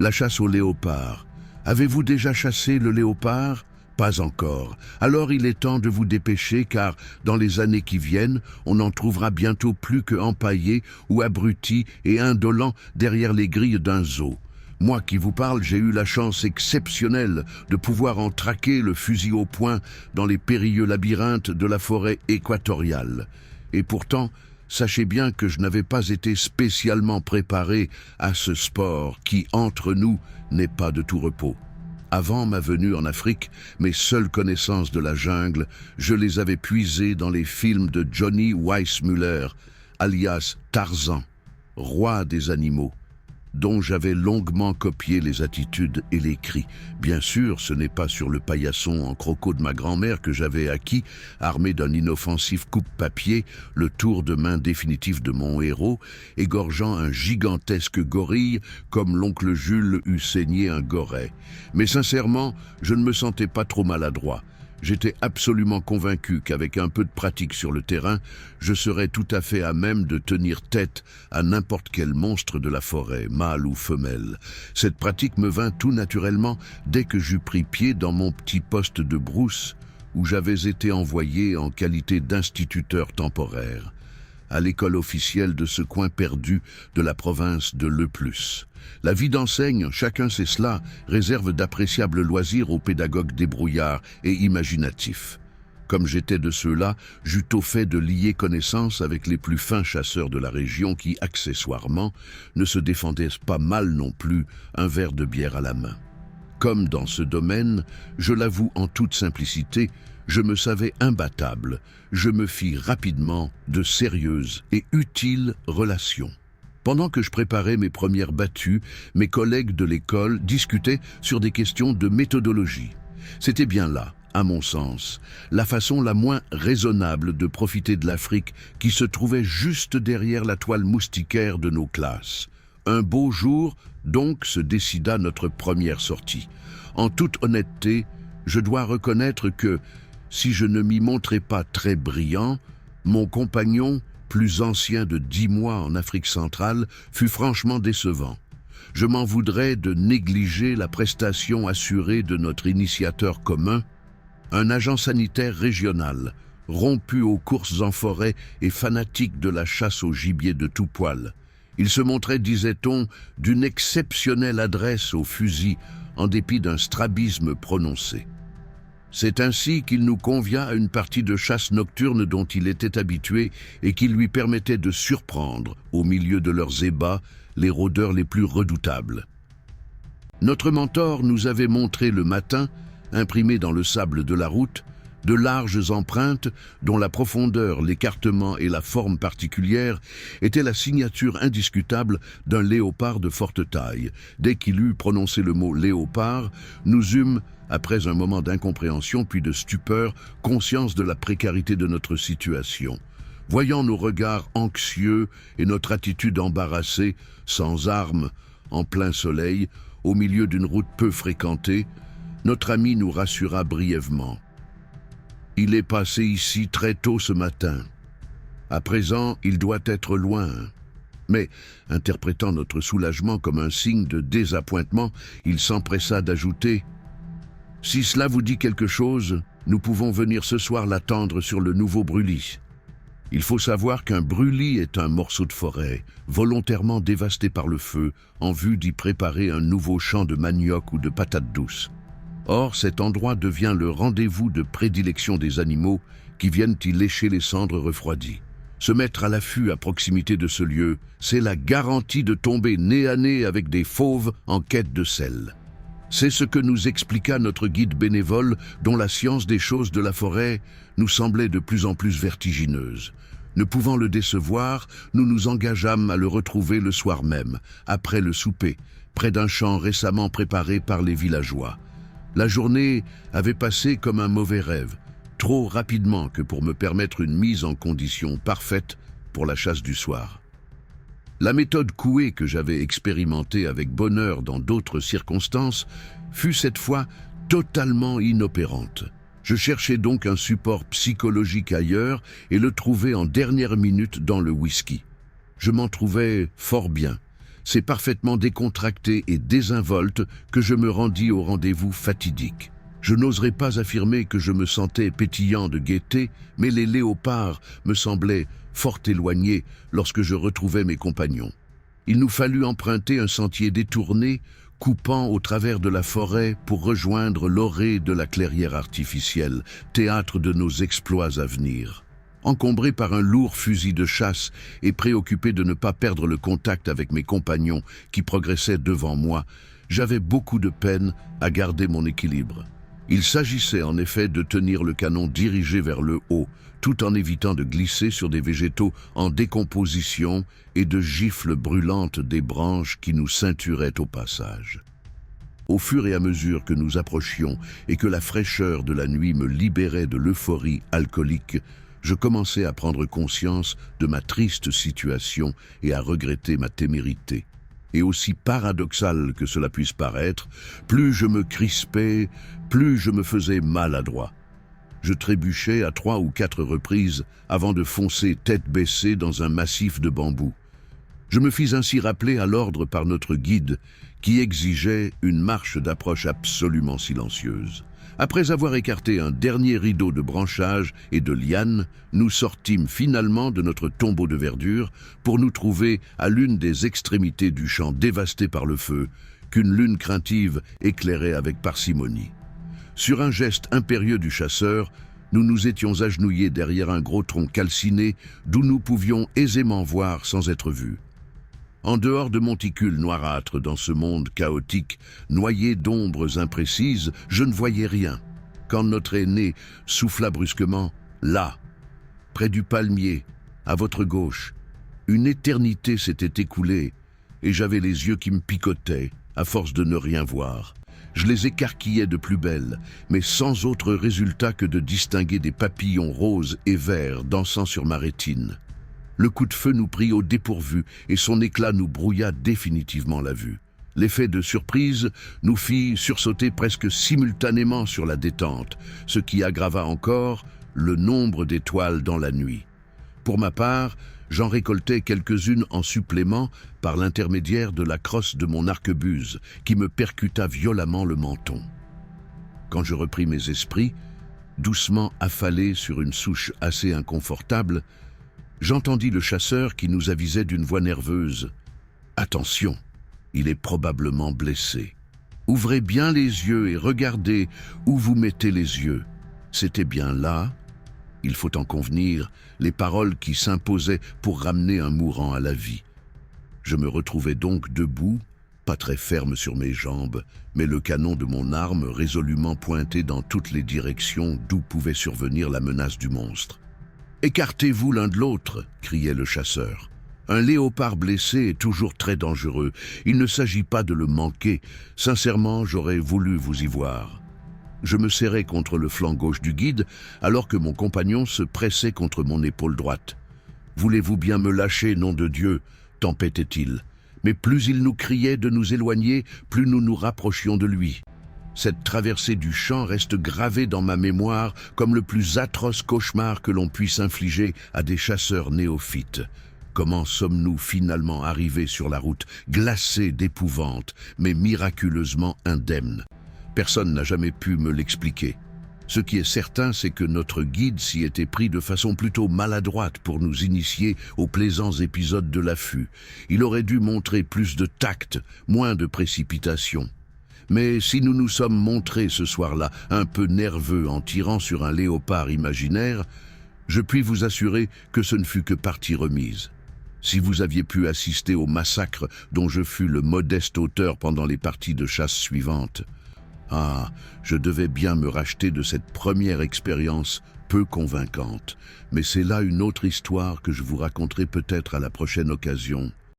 La chasse au léopard. Avez-vous déjà chassé le léopard? Pas encore. Alors il est temps de vous dépêcher car, dans les années qui viennent, on n'en trouvera bientôt plus que empaillés ou abrutis et indolents derrière les grilles d'un zoo. Moi qui vous parle, j'ai eu la chance exceptionnelle de pouvoir en traquer le fusil au poing dans les périlleux labyrinthes de la forêt équatoriale. Et pourtant, sachez bien que je n'avais pas été spécialement préparé à ce sport qui, entre nous, n'est pas de tout repos. Avant ma venue en Afrique, mes seules connaissances de la jungle, je les avais puisées dans les films de Johnny Weissmuller, alias Tarzan, roi des animaux, dont j'avais longuement copié les attitudes et les cris. Bien sûr, ce n'est pas sur le paillasson en croco de ma grand-mère que j'avais acquis, armé d'un inoffensif coupe-papier, le tour de main définitif de mon héros, égorgeant un gigantesque gorille comme l'oncle Jules eût saigné un goret. Mais sincèrement, je ne me sentais pas trop maladroit. J'étais absolument convaincu qu'avec un peu de pratique sur le terrain, je serais tout à fait à même de tenir tête à n'importe quel monstre de la forêt, mâle ou femelle. Cette pratique me vint tout naturellement dès que j'eus pris pied dans mon petit poste de brousse, où j'avais été envoyé en qualité d'instituteur temporaire, à l'école officielle de ce coin perdu de la province de Le Plus. La vie d'enseigne, chacun sait cela, réserve d'appréciables loisirs aux pédagogues débrouillards et imaginatifs. Comme j'étais de ceux-là, j'eus au fait de lier connaissance avec les plus fins chasseurs de la région qui, accessoirement, ne se défendaient pas mal non plus, un verre de bière à la main. Comme dans ce domaine, je l'avoue en toute simplicité, je me savais imbattable, je me fis rapidement de sérieuses et utiles relations. Pendant que je préparais mes premières battues, mes collègues de l'école discutaient sur des questions de méthodologie. C'était bien là, à mon sens, la façon la moins raisonnable de profiter de l'Afrique qui se trouvait juste derrière la toile moustiquaire de nos classes. Un beau jour, donc, se décida notre première sortie. En toute honnêteté, je dois reconnaître que, si je ne m'y montrais pas très brillant, mon compagnon, plus ancien de 10 mois en Afrique centrale, fut franchement décevant. Je m'en voudrais de négliger la prestation assurée de notre initiateur commun, un agent sanitaire régional, rompu aux courses en forêt et fanatique de la chasse au gibier de tout poil. Il se montrait, disait-on, d'une exceptionnelle adresse au fusil, en dépit d'un strabisme prononcé. C'est ainsi qu'il nous convia à une partie de chasse nocturne dont il était habitué et qui lui permettait de surprendre, au milieu de leurs ébats, les rôdeurs les plus redoutables. Notre mentor nous avait montré le matin, imprimé dans le sable de la route, de larges empreintes dont la profondeur, l'écartement et la forme particulière étaient la signature indiscutable d'un léopard de forte taille. Dès qu'il eut prononcé le mot « léopard », nous eûmes, après un moment d'incompréhension puis de stupeur, conscience de la précarité de notre situation. Voyant nos regards anxieux et notre attitude embarrassée, sans armes, en plein soleil, au milieu d'une route peu fréquentée, notre ami nous rassura brièvement. « Il est passé ici très tôt ce matin. À présent, il doit être loin. » Mais, interprétant notre soulagement comme un signe de désappointement, il s'empressa d'ajouter « Si cela vous dit quelque chose, nous pouvons venir ce soir l'attendre sur le nouveau brûlis. » Il faut savoir qu'un brûlis est un morceau de forêt, volontairement dévasté par le feu, en vue d'y préparer un nouveau champ de manioc ou de patates douces. Or, cet endroit devient le rendez-vous de prédilection des animaux qui viennent y lécher les cendres refroidies. Se mettre à l'affût à proximité de ce lieu, c'est la garantie de tomber nez à nez avec des fauves en quête de sel. C'est ce que nous expliqua notre guide bénévole dont la science des choses de la forêt nous semblait de plus en plus vertigineuse. Ne pouvant le décevoir, nous nous engageâmes à le retrouver le soir même, après le souper, près d'un champ récemment préparé par les villageois. La journée avait passé comme un mauvais rêve, trop rapidement que pour me permettre une mise en condition parfaite pour la chasse du soir. La méthode couée que j'avais expérimentée avec bonheur dans d'autres circonstances fut cette fois totalement inopérante. Je cherchais donc un support psychologique ailleurs et le trouvai en dernière minute dans le whisky. Je m'en trouvais fort bien. c'est parfaitement décontracté et désinvolte que je me rendis au rendez-vous fatidique. Je n'oserais pas affirmer que je me sentais pétillant de gaieté, mais les léopards me semblaient fort éloignés lorsque je retrouvais mes compagnons. Il nous fallut emprunter un sentier détourné, coupant au travers de la forêt pour rejoindre l'orée de la clairière artificielle, théâtre de nos exploits à venir. Encombré par un lourd fusil de chasse et préoccupé de ne pas perdre le contact avec mes compagnons qui progressaient devant moi, j'avais beaucoup de peine à garder mon équilibre. Il s'agissait en effet de tenir le canon dirigé vers le haut, tout en évitant de glisser sur des végétaux en décomposition et de gifles brûlantes des branches qui nous ceinturaient au passage. Au fur et à mesure que nous approchions et que la fraîcheur de la nuit me libérait de l'euphorie alcoolique, je commençais à prendre conscience de ma triste situation et à regretter ma témérité. Et aussi paradoxal que cela puisse paraître, plus je me crispais, plus je me faisais maladroit. Je trébuchais à 3 ou 4 reprises avant de foncer tête baissée dans un massif de bambous. Je me fis ainsi rappeler à l'ordre par notre guide, qui exigeait une marche d'approche absolument silencieuse. Après avoir écarté un dernier rideau de branchages et de lianes, nous sortîmes finalement de notre tombeau de verdure pour nous trouver à l'une des extrémités du champ dévasté par le feu, qu'une lune craintive éclairait avec parcimonie. Sur un geste impérieux du chasseur, nous nous étions agenouillés derrière un gros tronc calciné d'où nous pouvions aisément voir sans être vus. En dehors de monticules noirâtres dans ce monde chaotique, noyé d'ombres imprécises, je ne voyais rien, quand notre aîné souffla brusquement « là », près du palmier, à votre gauche. Une éternité s'était écoulée, et j'avais les yeux qui me picotaient, à force de ne rien voir. Je les écarquillais de plus belle, mais sans autre résultat que de distinguer des papillons roses et verts dansant sur ma rétine. Le coup de feu nous prit au dépourvu et son éclat nous brouilla définitivement la vue. L'effet de surprise nous fit sursauter presque simultanément sur la détente, ce qui aggrava encore le nombre d'étoiles dans la nuit. Pour ma part, j'en récoltai quelques-unes en supplément par l'intermédiaire de la crosse de mon arquebuse qui me percuta violemment le menton. Quand je repris mes esprits, doucement affalé sur une souche assez inconfortable, j'entendis le chasseur qui nous avisait d'une voix nerveuse. « Attention, il est probablement blessé. Ouvrez bien les yeux et regardez où vous mettez les yeux. » C'était bien là, il faut en convenir, les paroles qui s'imposaient pour ramener un mourant à la vie. Je me retrouvais donc debout, pas très ferme sur mes jambes, mais le canon de mon arme résolument pointé dans toutes les directions d'où pouvait survenir la menace du monstre. « Écartez-vous l'un de l'autre !» criait le chasseur. « Un léopard blessé est toujours très dangereux. Il ne s'agit pas de le manquer. Sincèrement, j'aurais voulu vous y voir. » Je me serrais contre le flanc gauche du guide, alors que mon compagnon se pressait contre mon épaule droite. « Voulez-vous bien me lâcher, nom de Dieu ?» tempêtait-il. Mais plus il nous criait de nous éloigner, plus nous nous rapprochions de lui. Cette traversée du champ reste gravée dans ma mémoire comme le plus atroce cauchemar que l'on puisse infliger à des chasseurs néophytes. Comment sommes-nous finalement arrivés sur la route, glacés d'épouvante, mais miraculeusement indemnes? Personne n'a jamais pu me l'expliquer. Ce qui est certain, c'est que notre guide s'y était pris de façon plutôt maladroite pour nous initier aux plaisants épisodes de l'affût. Il aurait dû montrer plus de tact, moins de précipitation. Mais si nous nous sommes montrés ce soir-là un peu nerveux en tirant sur un léopard imaginaire, je puis vous assurer que ce ne fut que partie remise. Si vous aviez pu assister au massacre dont je fus le modeste auteur pendant les parties de chasse suivantes, ah, je devais bien me racheter de cette première expérience peu convaincante. Mais c'est là une autre histoire que je vous raconterai peut-être à la prochaine occasion.